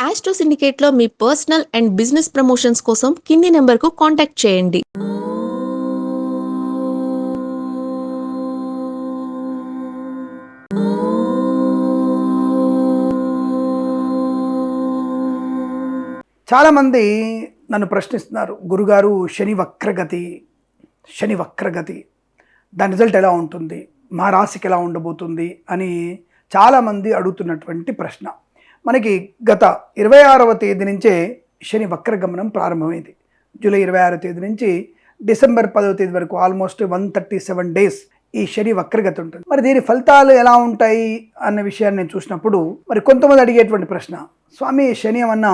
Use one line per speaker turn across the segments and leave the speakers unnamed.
Astro సిండికేట్లో మీ personal and business promotions కోసం కింది నెంబర్కు కాంటాక్ట్ చేయండి.
చాలామంది నన్ను ప్రశ్నిస్తున్నారు, గురుగారు శని వక్రగతి దాని రిజల్ట్ ఎలా ఉంటుంది, మా రాశికి ఎలా ఉండబోతుంది అని చాలామంది అడుగుతున్నటువంటి ప్రశ్న. మనకి గత 26వ తేదీ నుంచే శని వక్రగమనం ప్రారంభమైంది. జూలై 26వ తేదీ నుంచి డిసెంబర్ 10వ తేదీ వరకు ఆల్మోస్ట్ 137 డేస్ ఈ శని వక్రగతి ఉంటుంది. మరి దీని ఫలితాలు ఎలా ఉంటాయి అన్న విషయాన్ని నేను చూసినప్పుడు మరి కొంతమంది అడిగేటువంటి ప్రశ్న, స్వామి శని ఏమన్నా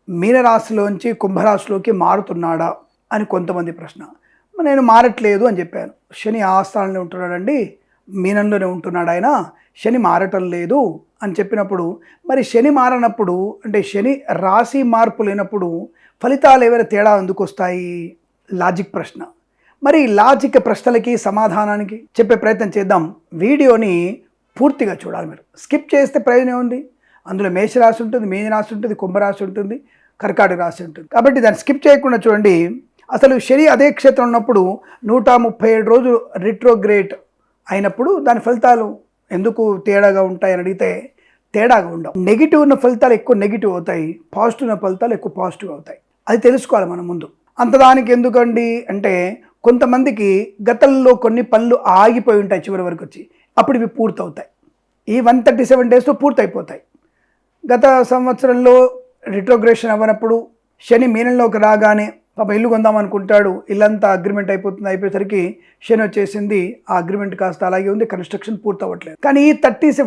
మీనరాశిలోంచి కుంభరాశిలోకి మారుతున్నాడా అని కొంతమంది ప్రశ్న. నేను మారట్లేదు అని చెప్పాను. శని ఆ స్థానంలో ఉంటున్నాడండి, మీనంలోనే ఉంటున్నాడు ఆయన, శని మారటం లేదు అని చెప్పినప్పుడు మరి శని మారనప్పుడు అంటే శని రాశి మార్పు లేనప్పుడు ఫలితాలు ఏమైనా తేడా ఎందుకు వస్తాయి? లాజిక్ ప్రశ్న. మరి లాజిక్ ప్రశ్నలకి సమాధానానికి చెప్పే ప్రయత్నం చేద్దాం. వీడియోని పూర్తిగా చూడాలి. మీరు స్కిప్ చేస్తే ప్రయోజనం ఉంది. అందులో మేషరాశి ఉంటుంది, మీనరాశి ఉంటుంది, కుంభరాశి ఉంటుంది, కర్కాటక రాశి ఉంటుంది. కాబట్టి దాన్ని స్కిప్ చేయకుండా చూడండి. అసలు శని అదే క్షేత్రం ఉన్నప్పుడు 137 రోజులు రిట్రోగ్రేట్ అయినప్పుడు దాని ఫలితాలు ఎందుకు తేడాగా ఉంటాయని అడిగితే తేడాగా ఉండవు. నెగిటివ్ ఉన్న ఫలితాలు ఎక్కువ నెగిటివ్ అవుతాయి, పాజిటివ్ ఉన్న ఫలితాలు ఎక్కువ పాజిటివ్ అవుతాయి. అది తెలుసుకోవాలి మనం ముందు. అంతదానికి ఎందుకండి అంటే కొంతమందికి గతంలో కొన్ని పనులు ఆగిపోయి ఉంటాయి, చివరి వరకు వచ్చి అప్పుడు ఇవి పూర్తవుతాయి. ఈ 137 డేస్లో పూర్తయిపోతాయి. గత సంవత్సరంలో రిట్రోగ్రేషన్ అవ్వనప్పుడు శని మీనంలోకి రాగానే పాప ఇల్లు కొందాం అనుకుంటాడు, ఇల్లంతా అగ్రిమెంట్ అయిపోయేసరికి శని వచ్చేసింది, ఆ అగ్రిమెంట్ కాస్త అలాగే ఉంది, కన్స్ట్రక్షన్ పూర్తవ్వట్లేదు. కానీ ఈ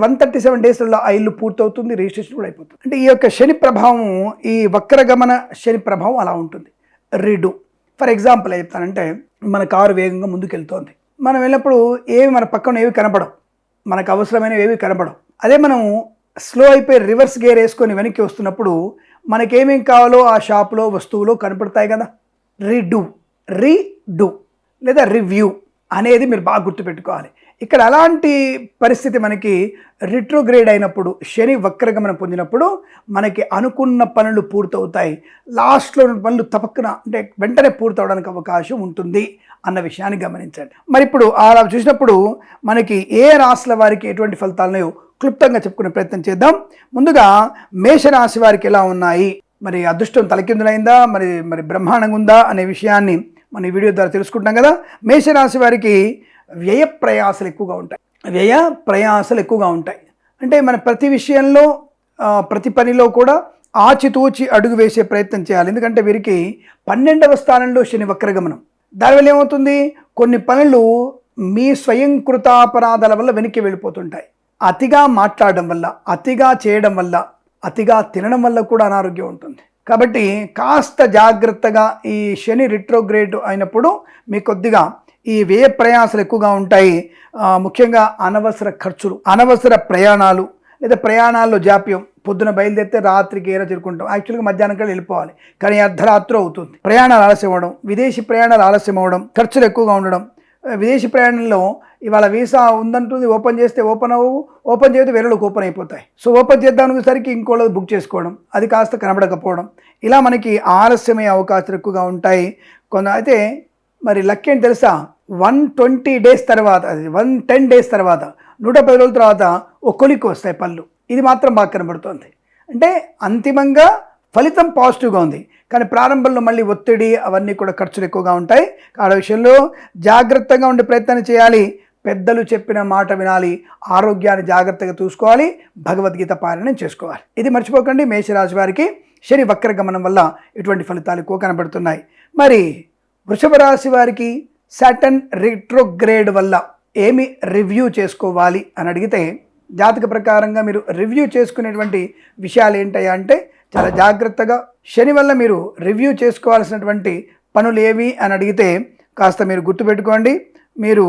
137 డేస్లో ఆ ఇల్లు పూర్తవుతుంది, రిజిస్ట్రేషన్ కూడా అయిపోతుంది. అంటే ఈ యొక్క శని ప్రభావం, ఈ వక్రగమన శని ప్రభావం అలా ఉంటుంది. రీడు ఫర్ ఎగ్జాంపుల్ చెప్తానంటే, మన కారు వేగంగా ముందుకెళ్తోంది, మనం వెళ్ళినప్పుడు మన పక్కన ఏవి కనపడవు, మనకు అవసరమైనవి ఏవి కనపడవు. అదే మనం స్లో అయిపోయి రివర్స్ గేర్ వేసుకొని వెనక్కి వస్తున్నప్పుడు మనకేమేం కావాలో ఆ షాప్లో వస్తువులో కనపడతాయి కదా. రీడు లేదా రివ్యూ అనేది మీరు బాగా గుర్తుపెట్టుకోవాలి. ఇక్కడ అలాంటి పరిస్థితి మనకి రిట్రోగ్రేడ్ అయినప్పుడు, శని వక్రగమనం పొందినప్పుడు మనకి అనుకున్న పనులు పూర్తవుతాయి. లాస్ట్లో ఉన్న పనులు తప్పకుండా అంటే వెంటనే పూర్తవడానికి అవకాశం ఉంటుంది అన్న విషయాన్ని గమనించండి. మరి ఇప్పుడు అలా చూసినప్పుడు మనకి ఏ రాశుల వారికి ఎటువంటి ఫలితాలున్నాయో క్లుప్తంగా చెప్పుకునే ప్రయత్నం చేద్దాం. ముందుగా మేషరాశి వారికి ఎలా ఉన్నాయి, మరి అదృష్టం తలకిందులైందా, మరి బ్రహ్మాండంగా ఉందా అనే విషయాన్ని మన ఈ వీడియో ద్వారా తెలుసుకుంటాం కదా. మేషరాశి వారికి వ్యయ ప్రయాసలు ఎక్కువగా ఉంటాయి. అంటే మన ప్రతి విషయంలో ప్రతి పనిలో కూడా ఆచితూచి అడుగు వేసే ప్రయత్నం చేయాలి. ఎందుకంటే వీరికి 12వ స్థానంలో శని వక్రగమనం. దానివల్ల ఏమవుతుంది, కొన్ని పనులు మీ స్వయంకృతాపరాధాల వల్ల వెనక్కి వెళ్ళిపోతుంటాయి. అతిగా మాట్లాడడం వల్ల, అతిగా చేయడం వల్ల, అతిగా తినడం వల్ల కూడా అనారోగ్యం ఉంటుంది. కాబట్టి కాస్త జాగ్రత్తగా ఈ శని రిట్రోగ్రేడ్ అయినప్పుడు మీకు కొద్దిగా ఈ వ్యయ ప్రయాసాలు ఎక్కువగా ఉంటాయి. ముఖ్యంగా అనవసర ఖర్చులు, అనవసర ప్రయాణాలు లేదా ప్రయాణాల్లో జాప్యం. పొద్దున బయలుదేరితే రాత్రికి ఏరా చేరుకుంటాం, యాక్చువల్గా మధ్యాహ్నం కల్లా వెళ్ళిపోవాలి, కానీ అర్ధరాత్రి అవుతుంది. ప్రయాణాలు ఆలస్యం అవ్వడం, విదేశీ ప్రయాణాలు ఆలస్యం అవ్వడం, ఖర్చులు ఎక్కువగా ఉండడం. విదేశీ ప్రయాణంలో ఇవాళ వీసా ఉందంటుంది, ఓపెన్ చేస్తే ఓపెన్ చేస్తే వేరేలోకి ఓపెన్ అయిపోతాయి. సో ఓపెన్ చేద్దామనేసరికి ఇంకోళ్ళు బుక్ చేసుకోవడం, అది కాస్త కనబడకపోవడం, ఇలా మనకి ఆలస్యమయ్యే అవకాశాలు ఎక్కువగా ఉంటాయి. అయితే మరి లక్ ఏంటి తెలుసా, 120 డేస్ తర్వాత, అది 110 డేస్ తర్వాత, 110 రోజుల తర్వాత ఒక కొలిక్కి వస్తాయి పళ్ళు. ఇది మాత్రం బాగా కనబడుతుంది. అంటే అంతిమంగా ఫలితం పాజిటివ్గా ఉంది, కానీ ప్రారంభంలో మళ్ళీ ఒత్తిడి అవన్నీ కూడా ఖర్చులు ఎక్కువగా ఉంటాయి. ఆ విషయంలో జాగ్రత్తగా ఉండే ప్రయత్నం చేయాలి. పెద్దలు చెప్పిన మాట వినాలి, ఆరోగ్యాన్ని జాగ్రత్తగా చూసుకోవాలి, భగవద్గీత పారాయణం చేసుకోవాలి. ఇది మర్చిపోకండి. మేషరాశి వారికి శని వక్రగమనం వల్ల ఇటువంటి ఫలితాలు ఎక్కువ కనబడుతున్నాయి. మరి వృషభ రాశి వారికి సాటర్న్ రిట్రోగ్రేడ్ వల్ల ఏమి రివ్యూ చేసుకోవాలి అని అడిగితే, జాతక ప్రకారంగా మీరు రివ్యూ చేసుకునేటువంటి విషయాలు ఏంటయ్యా అంటే, చాలా జాగ్రత్తగా శని వల్ల మీరు రివ్యూ చేసుకోవాల్సినటువంటి పనులు ఏవి అని అడిగితే కాస్త మీరు గుర్తుపెట్టుకోండి. మీరు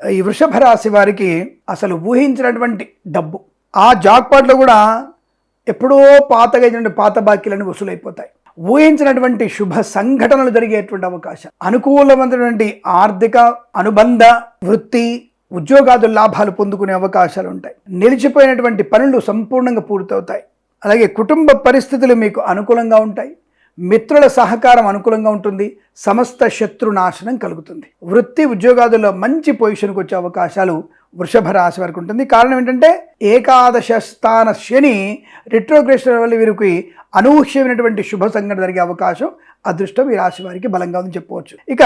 ఈ వృషభ రాశి వారికి అసలు ఊహించినటువంటి డబ్బు, ఆ జాక్పాట్లో కూడా ఎప్పుడో పాతగా పాత బాకీలన్నీ వసూలైపోతాయి. ఊహించినటువంటి శుభ సంఘటనలు జరిగేటువంటి అవకాశం, అనుకూలమైనటువంటి ఆర్థిక అనుబంధ వృత్తి ఉద్యోగాదుల లాభాలు పొందుకునే అవకాశాలు ఉంటాయి. నిలిచిపోయినటువంటి పనులు సంపూర్ణంగా పూర్తవుతాయి. అలాగే కుటుంబ పరిస్థితులు మీకు అనుకూలంగా ఉంటాయి. మిత్రుల సహకారం అనుకూలంగా ఉంటుంది. సమస్త శత్రు నాశనం కలుగుతుంది. వృత్తి ఉద్యోగాదుల్లో మంచి పొజిషన్కి వచ్చే అవకాశాలు వృషభ రాశి వారికి ఉంటుంది. కారణం ఏంటంటే ఏకాదశ స్థాన శని రిట్రోగ్రేషన్ వల్ల వీరికి అనూహ్యమైనటువంటి శుభ సంఘటన జరిగే అవకాశం, అదృష్టం ఈ రాశి వారికి బలంగా ఉందని చెప్పవచ్చు. ఇక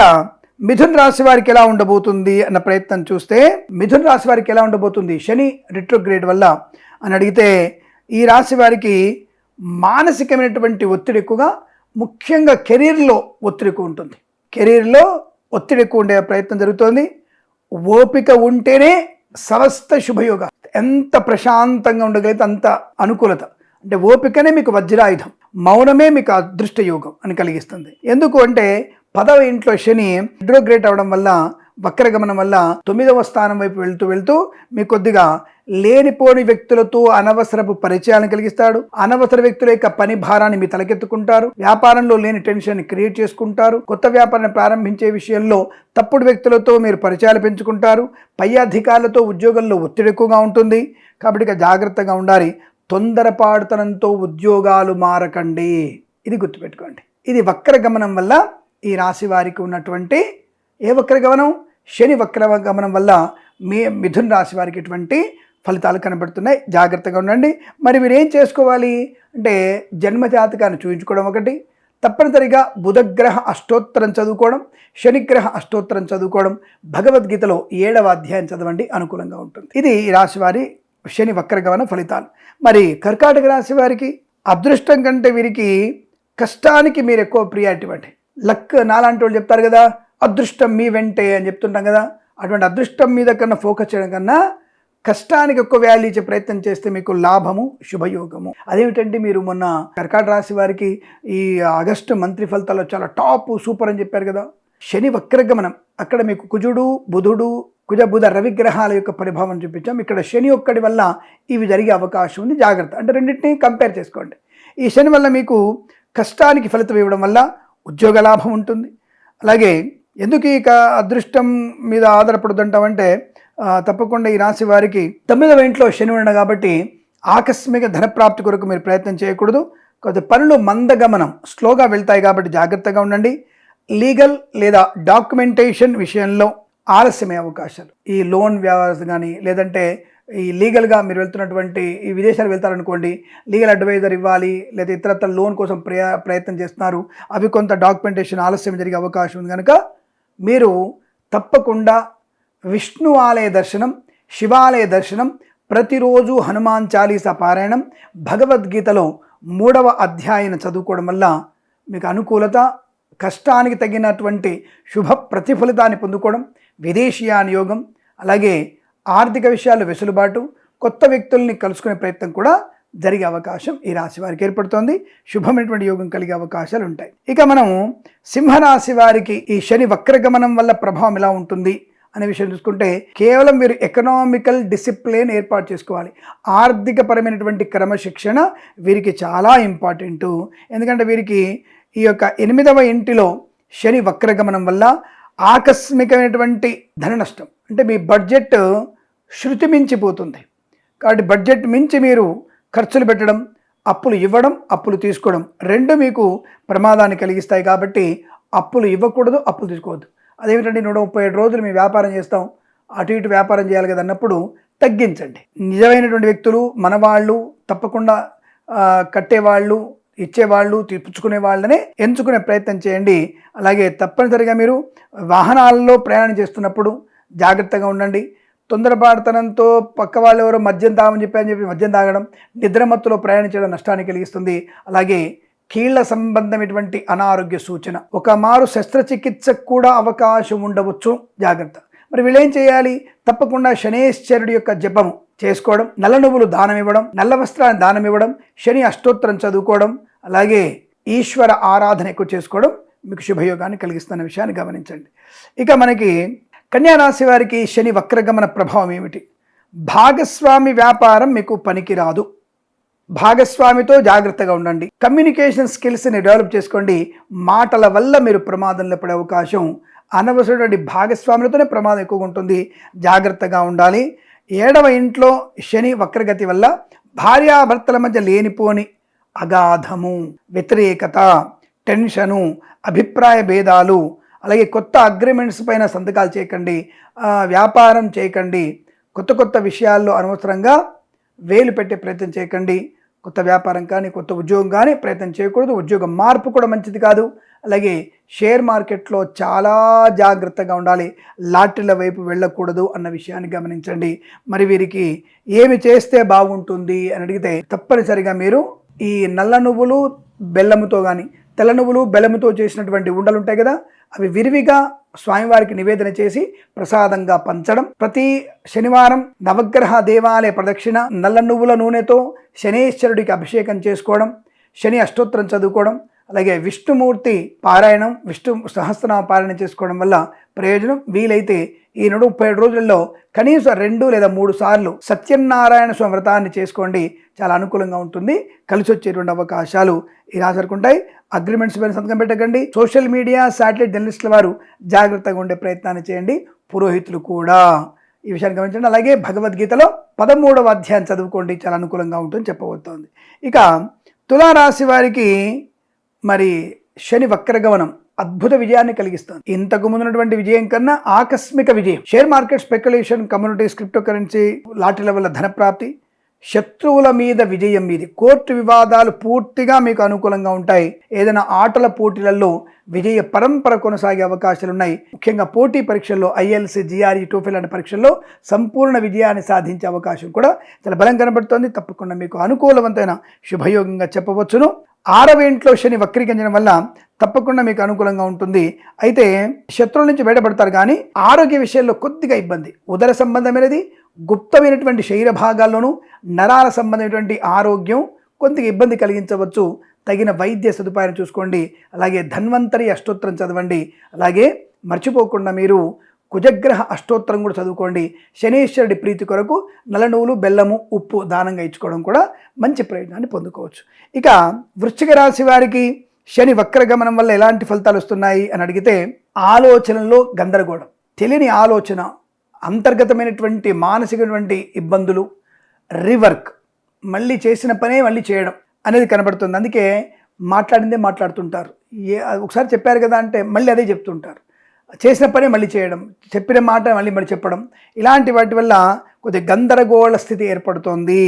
మిథున్ రాశి వారికి ఎలా ఉండబోతుంది అన్న ప్రయత్నం చూస్తే, మిథున్ రాశి వారికి ఎలా ఉండబోతుంది శని రిట్రోగ్రేడ్ వల్ల అని అడిగితే, ఈ రాశి వారికి మానసికమైనటువంటి ఒత్తిడి ఎక్కువగా, ముఖ్యంగా కెరీర్లో ఒత్తిడి ఎక్కువ ఉంటుంది. కెరీర్లో ఒత్తిడి ఎక్కువ ఉండే ప్రయత్నం జరుగుతోంది. ఓపిక ఉంటేనే సమస్త శుభయోగ. ఎంత ప్రశాంతంగా ఉండగలిగితే అంత అనుకూలత. అంటే ఓపికనే మీకు వజ్రాయుధం, మౌనమే మీకు అదృష్ట యోగం అని కలిగిస్తుంది. ఎందుకు అంటే 10వ ఇంట్లో శని రిట్రోగ్రేడ్ అవడం వల్ల, వక్రగమనం వల్ల 9వ స్థానం వైపు వెళ్తూ మీకు కొద్దిగా లేనిపోని వ్యక్తులతో అనవసరపు పరిచయాలను కలిగిస్తాడు. అనవసర వ్యక్తుల యొక్క పని భారాన్ని మీ తలకెత్తుకుంటారు. వ్యాపారంలో లేని టెన్షన్ క్రియేట్ చేసుకుంటారు. కొత్త వ్యాపారాన్ని ప్రారంభించే విషయంలో తప్పుడు వ్యక్తులతో మీరు పరిచయాలు పెంచుకుంటారు. పై అధికారులతో ఉద్యోగంలో ఒత్తిడి ఎక్కువగా ఉంటుంది. కాబట్టి ఇక జాగ్రత్తగా ఉండాలి. తొందరపాటుతనంతో ఉద్యోగాలు మారకండి, ఇది గుర్తుపెట్టుకోండి. ఇది వక్రగమనం వల్ల ఈ రాశి వారికి ఉన్నటువంటి ఏ వక్రగమనం, శని వక్రగమనం వల్ల మిథున్ రాశి వారికి ఇటువంటి ఫలితాలు కనబడుతున్నాయి. జాగ్రత్తగా ఉండండి. మరి మీరు ఏం చేసుకోవాలి అంటే, జన్మజాతకాన్ని చూపించుకోవడం ఒకటి, తప్పనిసరిగా బుధగ్రహ అష్టోత్తరం చదువుకోవడం, శనిగ్రహ అష్టోత్తరం చదువుకోవడం, భగవద్గీతలో 7వ అధ్యాయం చదవండి, అనుకూలంగా ఉంటుంది. ఇది ఈ రాశి వారి శని వక్రగమన ఫలితాలు. మరి కర్కాటక రాశి వారికి అదృష్టం కంటే వీరికి కష్టానికి మీరు ఎక్కువ ప్రియారిటీ ఇవ్వండి. లక్ నాలాంటి వాళ్ళు చెప్తారు కదా, అదృష్టం మీ వెంటే అని చెప్తుంటాం కదా, అటువంటి అదృష్టం మీద కన్నా ఫోకస్ చేయడం కన్నా కష్టానికి ఎక్కువ వాల్యూ ఇచ్చే ప్రయత్నం చేస్తే మీకు లాభము, శుభయోగము. అదేమిటంటే, మీరు మొన్న కర్కాటక రాశి వారికి ఈ ఆగస్టు మంత్రి ఫలితాల్లో చాలా టాప్ సూపర్ అని చెప్పారు కదా. శని వక్రగమనం, అక్కడ మీకు కుజుడు బుధుడు కుజ బుధ రవిగ్రహాల యొక్క పరిభావం చూపించాం. ఇక్కడ శని ఒక్కడి వల్ల ఇవి జరిగే అవకాశం ఉంది. జాగ్రత్త. అంటే రెండింటినీ కంపేర్ చేసుకోండి. ఈ శని వల్ల మీకు కష్టానికి ఫలితం ఇవ్వడం వల్ల ఉద్యోగ లాభం ఉంటుంది. అలాగే ఎందుకు ఇక అదృష్టం మీద ఆధారపడుతుంటామంటే, తప్పకుండా ఈ రాశి వారికి 9వ ఇంట్లో శని ఉండడం కాబట్టి ఆకస్మిక ధనప్రాప్తి కొరకు మీరు ప్రయత్నం చేయకూడదు. కొద్ది పనులు మందగమనం, స్లోగా వెళ్తాయి కాబట్టి జాగ్రత్తగా ఉండండి. లీగల్ లేదా డాక్యుమెంటేషన్ విషయంలో ఆలస్యమయ్యే అవకాశాలు, ఈ లోన్ వ్యవస్థ కానీ, లేదంటే ఈ లీగల్గా మీరు వెళ్తున్నటువంటి ఈ విదేశాలు వెళ్తారనుకోండి, లీగల్ అడ్వైజర్ ఇవ్వాలి, లేదా ఇతరత్ర లోన్ కోసం ప్రయత్నం చేస్తున్నారు, అవి కొంత డాక్యుమెంటేషన్ ఆలస్యం జరిగే అవకాశం ఉంది. కనుక మీరు తప్పకుండా విష్ణు ఆలయ దర్శనం, శివాలయ దర్శనం, ప్రతిరోజు హనుమాన్ చాలీసా పారాయణం, భగవద్గీతలో 3వ అధ్యాయం చదువుకోవడం వల్ల మీకు అనుకూలత, కష్టానికి తగినటువంటి శుభ ప్రతిఫలితాన్ని పొందుకోవడం, విదేశీయాన యోగం, అలాగే ఆర్థిక విషయాలు వెసులుబాటు, కొత్త వ్యక్తుల్ని కలుసుకునే ప్రయత్నం కూడా జరిగే అవకాశం ఈ రాశి వారికి ఏర్పడుతోంది. శుభమైనటువంటి యోగం కలిగే అవకాశాలు ఉంటాయి. ఇక మనం సింహరాశి వారికి ఈ శని వక్రగమనం వల్ల ప్రభావం ఎలా ఉంటుంది అనే విషయం చూసుకుంటే, కేవలం మీరు ఎకనామికల్ డిసిప్లిన్ ఏర్పాటు చేసుకోవాలి. ఆర్థిక పరమైనటువంటి క్రమశిక్షణ వీరికి చాలా ఇంపార్టెంటు. ఎందుకంటే వీరికి ఈ యొక్క 8వ ఇంటిలో శని వక్రగమనం వల్ల ఆకస్మికమైనటువంటి ధన నష్టం, అంటే మీ బడ్జెట్ శృతి మించిపోతుంది. కాబట్టి బడ్జెట్ మించి మీరు ఖర్చులు పెట్టడం, అప్పులు ఇవ్వడం, అప్పులు తీసుకోవడం రెండు మీకు ప్రమాదాన్ని కలిగిస్తాయి. కాబట్టి అప్పులు ఇవ్వకూడదు, అప్పులు తీసుకోవద్దు. అదేమిటంటే 137 రోజులు మీ వ్యాపారం చేస్తాం, అటు ఇటు వ్యాపారం చేయాలి కదా అన్నప్పుడు తగ్గించండి. నిజమైనటువంటి వ్యక్తులు, మనవాళ్ళు, తప్పకుండా కట్టేవాళ్ళు, ఇచ్చేవాళ్ళు, పుచ్చుకునే వాళ్ళనే ఎంచుకునే ప్రయత్నం చేయండి. అలాగే తప్పనిసరిగా మీరు వాహనాల్లో ప్రయాణం చేస్తున్నప్పుడు జాగ్రత్తగా ఉండండి. తొందరపాటుతనంతో పక్క వాళ్ళు ఎవరో మద్యం తాగమని చెప్పి మద్యం తాగడం, నిద్రమత్తులో ప్రయాణించడం నష్టాన్ని కలిగిస్తుంది. అలాగే కీళ్ల సంబంధమైనటువంటి అనారోగ్య సూచన, ఒక మారు శస్త్రచికిత్సకు కూడా అవకాశం ఉండవచ్చు. జాగ్రత్త. మరి వీళ్ళేం చేయాలి? తప్పకుండా శనేశ్వరుడి యొక్క జపము చేసుకోవడం, నల్ల నువ్వులు దానం ఇవ్వడం, నల్ల వస్త్రాన్ని దానం ఇవ్వడం, శని అష్టోత్తరం చదువుకోవడం, అలాగే ఈశ్వర ఆరాధన ఎక్కువ చేసుకోవడం మీకు శుభయోగాన్ని కలిగిస్తున్న విషయాన్ని గమనించండి. ఇక మనకి కన్యారాశి వారికి శని వక్రగమన ప్రభావం ఏమిటి? భాగస్వామి వ్యాపారం మీకు పనికిరాదు. భాగస్వామితో జాగ్రత్తగా ఉండండి. కమ్యూనికేషన్ స్కిల్స్ని డెవలప్ చేసుకోండి. మాటల వల్ల మీరు ప్రమాదంలో పడే అవకాశం, అనవసరమైన భాగస్వాములతోనే ప్రమాదం ఎక్కువగా ఉంటుంది. జాగ్రత్తగా ఉండాలి. 7వ ఇంట్లో శని వక్రగతి వల్ల భార్యాభర్తల మధ్య లేనిపోని అగాధము, వ్యతిరేకత, టెన్షను, అభిప్రాయ భేదాలు, అలాగే కొత్త అగ్రిమెంట్స్ పైన సంతకాలు చేయకండి, వ్యాపారం చేయకండి, కొత్త కొత్త విషయాల్లో అనవసరంగా వేలు పెట్టే ప్రయత్నం చేయకండి. కొత్త వ్యాపారం కానీ కొత్త ఉద్యోగం కానీ ప్రయత్నం చేయకూడదు. ఉద్యోగం మార్పు కూడా మంచిది కాదు. అలాగే షేర్ మార్కెట్లో చాలా జాగ్రత్తగా ఉండాలి. లాటరీల వైపు వెళ్ళకూడదు అన్న విషయాన్ని గమనించండి. మరి వీరికి ఏమి చేస్తే బాగుంటుంది అని అడిగితే తప్పనిసరిగా మీరు ఈ నల్ల నువ్వులు బెల్లముతో కానీ తెల్ల నువ్వులు బెల్లముతో చేసినటువంటి ఉండలు ఉంటాయి కదా, అవి విరివిగా స్వామివారికి నివేదన చేసి ప్రసాదంగా పంచడం, ప్రతి శనివారం నవగ్రహ దేవాలయ ప్రదక్షిణ, నల్ల నువ్వుల నూనెతో శనేశ్వరుడికి అభిషేకం చేసుకోవడం, శని అష్టోత్తరం చదువుకోవడం, అలాగే విష్ణుమూర్తి పారాయణం, విష్ణు సహస్రనామ పారాయణం చేసుకోవడం వల్ల ప్రయోజనం. వీలైతే ఈ 37 రోజుల్లో కనీసం 2 లేదా 3 సార్లు సత్యనారాయణ స్వామి వ్రతాన్ని చేసుకోండి. చాలా అనుకూలంగా ఉంటుంది. కలిసి వచ్చేటువంటి అవకాశాలు ఈ రాశివారికి ఉంటాయి. అగ్రిమెంట్స్ పైన సంతకం పెట్టకండి. సోషల్ మీడియా, శాటిలైట్ జర్నలిస్టుల వారు జాగ్రత్తగా ఉండే ప్రయత్నాన్ని చేయండి. పురోహితులు కూడా ఈ విషయాన్ని గమనించండి. అలాగే భగవద్గీతలో 13వ అధ్యాయం చదువుకోండి. చాలా అనుకూలంగా ఉంటుంది చెప్పబోతోంది. ఇక తులారాశి వారికి మరి శని వక్రగమనం అద్భుత విజయాన్ని కలిగిస్తుంది. ఇంతకు ముందున్నటువంటి విజయం కన్నా ఆకస్మిక విజయం. Share market, speculation, communities, crypto currency, లాటరీల వల్ల ధనప్రాప్తి, శత్రువుల మీద విజయం మీది, కోర్టు వివాదాలు పూర్తిగా మీకు అనుకూలంగా ఉంటాయి. ఏదైనా ఆటల పోటీలలో విజయ పరంపర కొనసాగే అవకాశాలు ఉన్నాయి. ముఖ్యంగా పోటీ పరీక్షల్లో ఐఎల్సీ, జిఆర్ఈ, టోఫెల్ లాంటి పరీక్షల్లో సంపూర్ణ విజయాన్ని సాధించే అవకాశం కూడా చాలా బలం కనబడుతోంది. తప్పకుండా మీకు అనుకూలవంతమైన శుభయోగంగా చెప్పవచ్చును. 6వ ఇంట్లో శని వక్రీకరించడం వల్ల తప్పకుండా మీకు అనుకూలంగా ఉంటుంది. అయితే శత్రువుల నుంచి బయటపడతారు, కానీ ఆరోగ్య విషయంలో కొద్దిగా ఇబ్బంది. ఉదర సంబంధమైనది, గుప్తమైనటువంటి శరీర భాగాల్లోనూ నరాల సంబంధమైనటువంటి ఆరోగ్యం కొద్దిగా ఇబ్బంది కలిగించవచ్చు. తగిన వైద్య సదుపాయాన్ని చూసుకోండి. అలాగే ధన్వంతరి అష్టోత్తరం చదవండి. అలాగే మర్చిపోకుండా మీరు కుజగ్రహ అష్టోత్తరం కూడా చదువుకోండి. శనీశ్వరుడి ప్రీతి కొరకు నల్ల నువ్వులు, బెల్లము, ఉప్పు దానంగా ఇచ్చుకోవడం కూడా మంచి ప్రయోజనాన్ని పొందుకోవచ్చు. ఇక వృశ్చిక రాశి వారికి శని వక్రగమనం వల్ల ఎలాంటి ఫలితాలు వస్తున్నాయి అని అడిగితే ఆలోచనలో గందరగోళం, తెలియని ఆలోచన, అంతర్గతమైనటువంటి మానసికమైనటువంటి ఇబ్బందులు, రీవర్క్, మళ్ళీ చేసిన పనే మళ్ళీ చేయడం అనేది కనబడుతుంది. అందుకే మాట్లాడిందే మాట్లాడుతుంటారు. ఒకసారి చెప్పారు కదా అంటే మళ్ళీ అదే చెప్తుంటారు. చేసిన పనే మళ్ళీ చేయడం, చెప్పిన మాట మళ్ళీ చెప్పడం, ఇలాంటి వాటి వల్ల కొద్దిగా గందరగోళ స్థితి ఏర్పడుతోంది.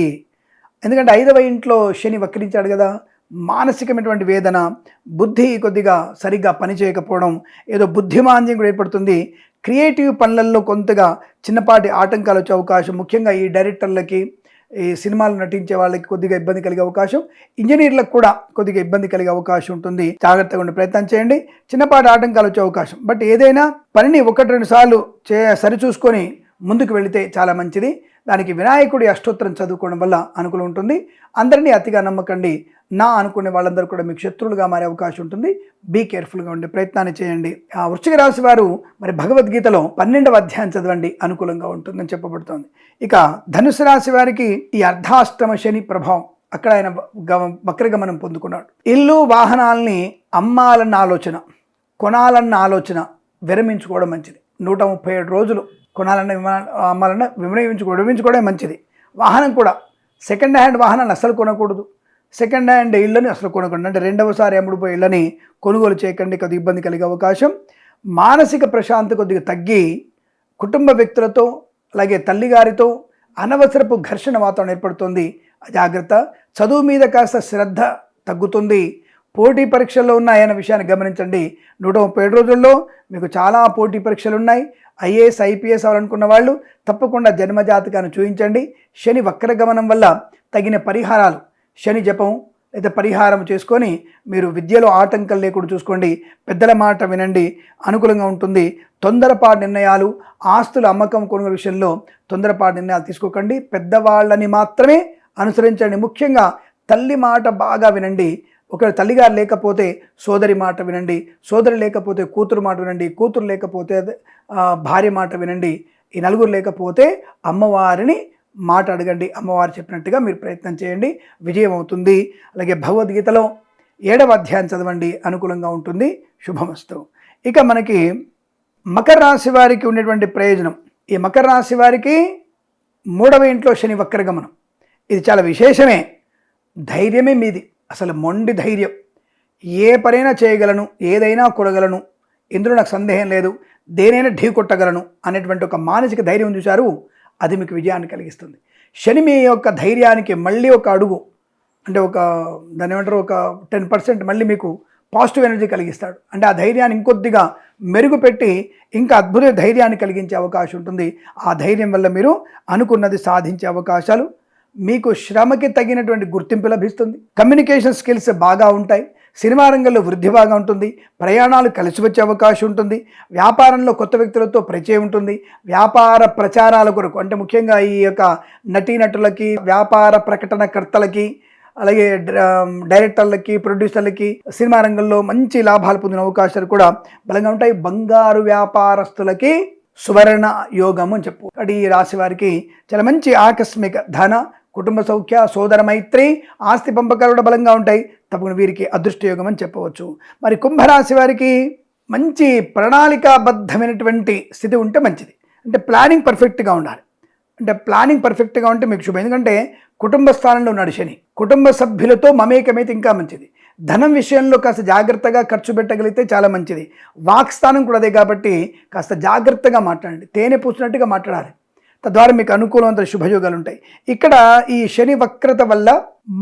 ఎందుకంటే 5వ ఇంట్లో శని వక్రించాడు కదా, మానసికమైనటువంటి వేదన, బుద్ధి కొద్దిగా సరిగ్గా పనిచేయకపోవడం, ఏదో బుద్ధిమాంద్యం కూడా ఏర్పడుతుంది. క్రియేటివ్ పనులలో కొంతగా చిన్నపాటి ఆటంకాలు వచ్చే అవకాశం, ముఖ్యంగా ఈ డైరెక్టర్లకి, ఈ సినిమాలు నటించే వాళ్ళకి కొద్దిగా ఇబ్బంది కలిగే అవకాశం, ఇంజనీర్లకు కూడా కొద్దిగా ఇబ్బంది కలిగే అవకాశం ఉంటుంది. జాగ్రత్తగా ఉండే ప్రయత్నం చేయండి. చిన్నపాటి ఆటంకాలు వచ్చే అవకాశం, బట్ ఏదైనా పనిని 1-2 సార్లు సరిచూసుకొని ముందుకు వెళితే చాలా మంచిది. దానికి వినాయకుడి అష్టోత్తరం చదువుకోవడం వల్ల అనుకూలం ఉంటుంది. అందరినీ అతిగా నమ్మకండి. నా అనుకునే వాళ్ళందరూ కూడా మీకు శత్రువులుగా మారే అవకాశం ఉంటుంది. బీ కేర్ఫుల్గా ఉండే ప్రయత్నాన్ని చేయండి. వృశ్చిక రాశి వారు మరి భగవద్గీతలో 12వ అధ్యాయం చదవండి, అనుకూలంగా ఉంటుందని చెప్పబడుతోంది. ఇక ధనుసు రాశి వారికి ఈ అర్ధాష్టమ శని ప్రభావం, అక్కడ ఆయన వక్రగమనం పొందుకున్నాడు. ఇల్లు, వాహనాలని అమ్మాలన్న ఆలోచన, కొనాలన్న ఆలోచన విరమించుకోవడం మంచిది. 137 రోజులు కొనాలన్న అమ్మాలన్న విరమించుకోవడం మంచిది. వాహనం కూడా సెకండ్ హ్యాండ్ వాహనాన్ని అసలు కొనకూడదు. సెకండ్ హ్యాండ్ ఇళ్ళని అసలు కొనకండి. అంటే 2వసారి అమ్ముడుపోయే ఇళ్ళని కొనుగోలు చేయకండి, కొద్దిగా ఇబ్బంది కలిగే అవకాశం. మానసిక ప్రశాంతత కొద్దిగా తగ్గి కుటుంబ వ్యక్తులతో అలాగే తల్లిగారితో అనవసరపు ఘర్షణ వాతావరణం ఏర్పడుతుంది. జాగ్రత్త. చదువు మీద కాస్త శ్రద్ధ తగ్గుతుంది. పోటీ పరీక్షల్లో ఉన్నాయన్న విషయాన్ని గమనించండి. 137 రోజుల్లో మీకు చాలా పోటీ పరీక్షలు ఉన్నాయి. ఐఏఎస్, ఐపీఎస్ అవ్వాలనుకున్న వాళ్ళు తప్పకుండా జన్మజాతకాన్ని చూపించండి. శని వక్రగమనం వల్ల తగిన పరిహారాలు, శని జపం లేదా పరిహారం చేసుకొని మీరు విద్యలో ఆటంకం లేకుండా చూసుకోండి. పెద్దల మాట వినండి, అనుకూలంగా ఉంటుంది. తొందరపాటు నిర్ణయాలు, ఆస్తుల అమ్మకం కొనుగోలు విషయంలో తొందరపాటు నిర్ణయాలు తీసుకోకండి. పెద్దవాళ్ళని మాత్రమే అనుసరించండి. ముఖ్యంగా తల్లి మాట బాగా వినండి. ఒకవేళ తల్లిగారు లేకపోతే సోదరి మాట వినండి, సోదరి లేకపోతే కూతురు మాట వినండి, కూతురు లేకపోతే భార్య మాట వినండి. ఈ నలుగురు లేకపోతే అమ్మవారిని మాట అడగండి. అమ్మవారు చెప్పినట్టుగా మీరు ప్రయత్నం చేయండి, విజయం అవుతుంది. అలాగే భగవద్గీతలో 7వ అధ్యాయం చదవండి, అనుకూలంగా ఉంటుంది. శుభమస్తు. ఇక మనకి మకర రాశి వారికి ఉండేటువంటి ప్రయోజనం, ఈ మకర రాశి వారికి 3వ ఇంట్లో శని వక్రగమనం. ఇది చాలా విశేషమే. ధైర్యమే మీది, అసలు మొండి ధైర్యం. ఏ పనైనా చేయగలను, ఏదైనా కొనగలను, ఇందులో నాకు సందేహం లేదు, దేనైనా ఢీ కొట్టగలను అనేటువంటి ఒక మానసిక ధైర్యం చూశారు, అది మీకు విజయాన్ని కలిగిస్తుంది. శని మీ యొక్క ధైర్యానికి మళ్ళీ ఒక అడుగు, అంటే దాని ఏమంటారు, ఒక 10% మళ్ళీ మీకు పాజిటివ్ ఎనర్జీ కలిగిస్తాడు. అంటే ఆ ధైర్యాన్ని ఇంకొద్దిగా మెరుగుపెట్టి ఇంకా అద్భుత ధైర్యాన్ని కలిగించే అవకాశం ఉంటుంది. ఆ ధైర్యం వల్ల మీరు అనుకున్నది సాధించే అవకాశాలు, మీకు శ్రమకి తగినటువంటి గుర్తింపు లభిస్తుంది. కమ్యూనికేషన్ స్కిల్స్ బాగా ఉంటాయి. సినిమా రంగంలో వృద్ధి బాగా ఉంటుంది. ప్రయాణాలు కలిసి వచ్చే అవకాశం ఉంటుంది. వ్యాపారంలో కొత్త వ్యక్తులతో పరిచయం ఉంటుంది. వ్యాపార ప్రచారాల కొరకు, అంటే ముఖ్యంగా ఈ యొక్క నటీనటులకి, వ్యాపార ప్రకటనకర్తలకి, అలాగే డైరెక్టర్లకి, ప్రొడ్యూసర్లకి సినిమా రంగంలో మంచి లాభాలు పొందిన అవకాశాలు కూడా బలంగా ఉంటాయి. బంగారు వ్యాపారస్తులకి సువర్ణ యోగము అని చెప్పు. ఈ రాశి వారికి చాలా మంచి ఆకస్మిక ధన, కుటుంబ సౌఖ్య, సోదర మైత్రి, ఆస్తి పంపకాలు కూడా బలంగా ఉంటాయి. తప్పకుండా వీరికి అదృష్ట యోగం అని చెప్పవచ్చు. మరి కుంభరాశి వారికి మంచి ప్రణాళికాబద్ధమైనటువంటి స్థితి ఉంటే మంచిది. అంటే ప్లానింగ్ పర్ఫెక్ట్గా ఉండాలి. అంటే ప్లానింగ్ పర్ఫెక్ట్గా ఉంటే మీకు శుభం. ఎందుకంటే కుటుంబ స్థానంలో ఉన్నాడు శని. కుటుంబ సభ్యులతో మమేకమైతే ఇంకా మంచిది. ధనం విషయంలో కాస్త జాగ్రత్తగా ఖర్చు పెట్టగలిగితే చాలా మంచిది. వాక్స్థానం కూడా అదే కాబట్టి కాస్త జాగ్రత్తగా మాట్లాడండి, తేనె పూసినట్టుగా మాట్లాడాలి. తద్వారా మీకు అనుకూలవంత శుభయోగాలు ఉంటాయి. ఇక్కడ ఈ శని వక్రత వల్ల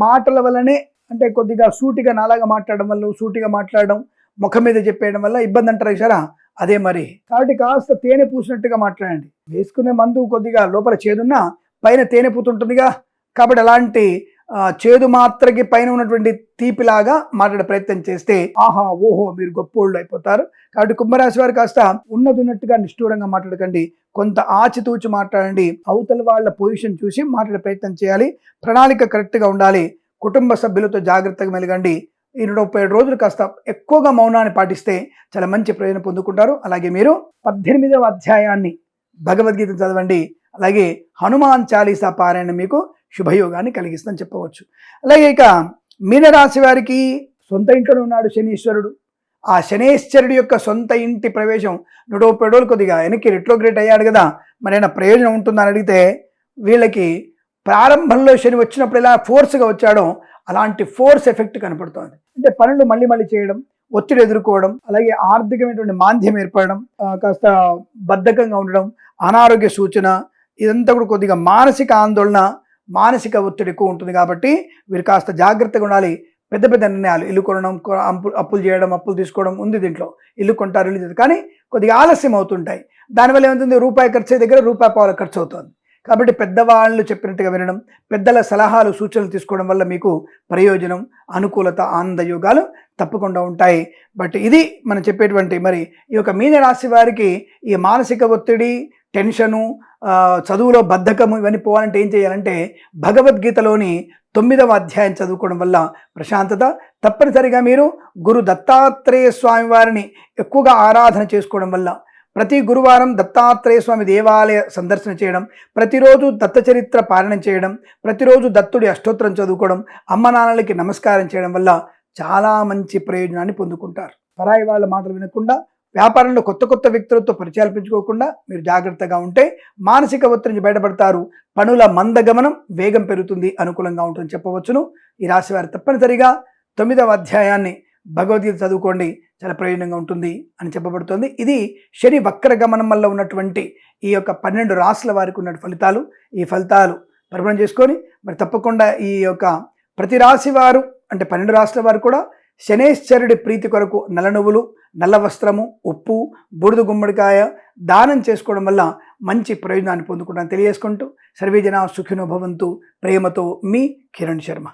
మాటల వల్లనే, అంటే కొద్దిగా సూటిగా నాలాగా మాట్లాడడం వల్ల, సూటిగా మాట్లాడడం, ముఖం మీద చెప్పేయడం వల్ల ఇబ్బంది అంటారు సారా, అదే మరి. కాబట్టి కాస్త తేనె పూసినట్టుగా మాట్లాడండి. వేసుకునే మందు కొద్దిగా లోపల చేదున్నా పైన తేనె పూతుంటుందిగా, కాబట్టి అలాంటి చేదు మాత్రకి పైన ఉన్నటువంటి తీపిలాగా మాట్లాడే ప్రయత్నం చేస్తే ఆహా ఓహో మీరు గొప్పోళ్ళు అయిపోతారు. కాబట్టి కుంభరాశి వారు కాస్త ఉన్నట్టుగా నిష్ఠూరంగా మాట్లాడకండి, కొంత ఆచితూచి మాట్లాడండి. అవతల వాళ్ళ పొజిషన్ చూసి మాట్లాడే ప్రయత్నం చేయాలి. ప్రణాళిక కరెక్ట్గా ఉండాలి. కుటుంబ సభ్యులతో జాగ్రత్తగా మెలగండి. ఈ 137 రోజులు కాస్త ఎక్కువగా మౌనాన్ని పాటిస్తే చాలా మంచి ప్రయోజనం పొందుకుంటారు. అలాగే మీరు 18వ అధ్యాయాన్ని భగవద్గీత చదవండి. అలాగే హనుమాన్ చాలీసా పారాయణ మీకు శుభయోగాన్ని కలిగిస్తుందని చెప్పవచ్చు. అలాగే ఇక మీనరాశి వారికి సొంత ఇంట్లో ఉన్నాడు శనీశ్వరుడు. ఆ శనేశ్వరుడు యొక్క సొంత ఇంటి ప్రవేశం 130 రోజులు కొద్దిగా వెనక్కి రెట్రోగ్రేట్ అయ్యాడు కదా, మరి ఏమైనా ప్రయోజనం ఉంటుందని అడిగితే వీళ్ళకి ప్రారంభంలో శని వచ్చినప్పుడు ఎలా ఫోర్స్గా వచ్చాడో అలాంటి ఫోర్స్ ఎఫెక్ట్ కనపడుతుంది. అంటే పనులు మళ్ళీ మళ్ళీ చేయడం, ఒత్తిడి ఎదుర్కోవడం, అలాగే ఆర్థికమైనటువంటి మాంద్యం ఏర్పడడం, కాస్త బద్ధకంగా ఉండడం, అనారోగ్య సూచన, ఇదంతా కూడా కొద్దిగా మానసిక ఆందోళన, మానసిక ఒత్తిడి ఎక్కువ ఉంటుంది. కాబట్టి వీరు కాస్త జాగ్రత్తగా ఉండాలి. పెద్ద పెద్ద నిర్ణయాలు, ఇల్లు కొనడం, అప్పులు చేయడం, అప్పులు తీసుకోవడం ఉంది దీంట్లో. ఇల్లు కొంటారు, ఇల్లు కానీ కొద్దిగా ఆలస్యం అవుతుంటాయి. దానివల్ల ఏమవుతుంది, రూపాయి ఖర్చు దగ్గర రూపాయి పావుల ఖర్చు అవుతుంది. కాబట్టి పెద్దవాళ్ళు చెప్పినట్టుగా వినడం, పెద్దల సలహాలు సూచనలు తీసుకోవడం వల్ల మీకు ప్రయోజనం, అనుకూలత, ఆనందయోగాలు తప్పకుండా ఉంటాయి. బట్ ఇది మనం చెప్పేటువంటి మరి ఈ యొక్క మీనరాశి వారికి ఈ మానసిక ఒత్తిడి, టెన్షను, చదువులో బద్ధకము ఇవన్నీ పోవాలంటే ఏం చేయాలంటే భగవద్గీతలోని 9వ అధ్యాయం చదువుకోవడం వల్ల ప్రశాంతత. తప్పనిసరిగా మీరు గురు దత్తాత్రేయ స్వామి వారిని ఎక్కువగా ఆరాధన చేసుకోవడం వల్ల, ప్రతి గురువారం దత్తాత్రేయ స్వామి దేవాలయ సందర్శన చేయడం, ప్రతిరోజు దత్త చరిత్ర పారాయణం చేయడం, ప్రతిరోజు దత్తుడి అష్టోత్తరం చదువుకోవడం, అమ్మ నాన్నలకి నమస్కారం చేయడం వల్ల చాలా మంచి ప్రయోజనాన్ని పొందుకుంటారు. పరాయి వాళ్ళ మాటలు వినకుండా, వ్యాపారంలో కొత్త కొత్త వ్యక్తులతో పరిచయాలు పెంచుకోకుండా మీరు జాగ్రత్తగా ఉంటే మానసిక ఒత్తిడి నుంచి బయటపడతారు. పనుల మందగమనం, వేగం పెరుగుతుంది, అనుకూలంగా ఉంటుందని చెప్పవచ్చును. ఈ రాశి వారు తప్పనిసరిగా 9వ అధ్యాయాన్ని భగవద్గీత చదువుకోండి, చాలా ప్రయోజనంగా ఉంటుంది అని చెప్పబడుతుంది. ఇది శని వక్రగమనం వల్ల ఉన్నటువంటి ఈ యొక్క 12 రాశుల వారికి ఉన్న ఫలితాలు. ఈ ఫలితాలు పరిగణన చేసుకొని మరి తప్పకుండా ఈ యొక్క ప్రతి రాశి వారు, అంటే 12 రాశుల వారు కూడా శనేశ్వరుడి ప్రీతి కొరకు నల్ల నువ్వులు, నల్ల వస్త్రము, ఉప్పు, బూడిద గుమ్మడికాయ దానం చేసుకోవడం వల్ల మంచి ప్రయోజనాన్ని పొందుకుంటాను తెలియజేసుకుంటూ సర్వే జనా సుఖినో భవంతు. ప్రేమతో మీ కిరణ్ శర్మ.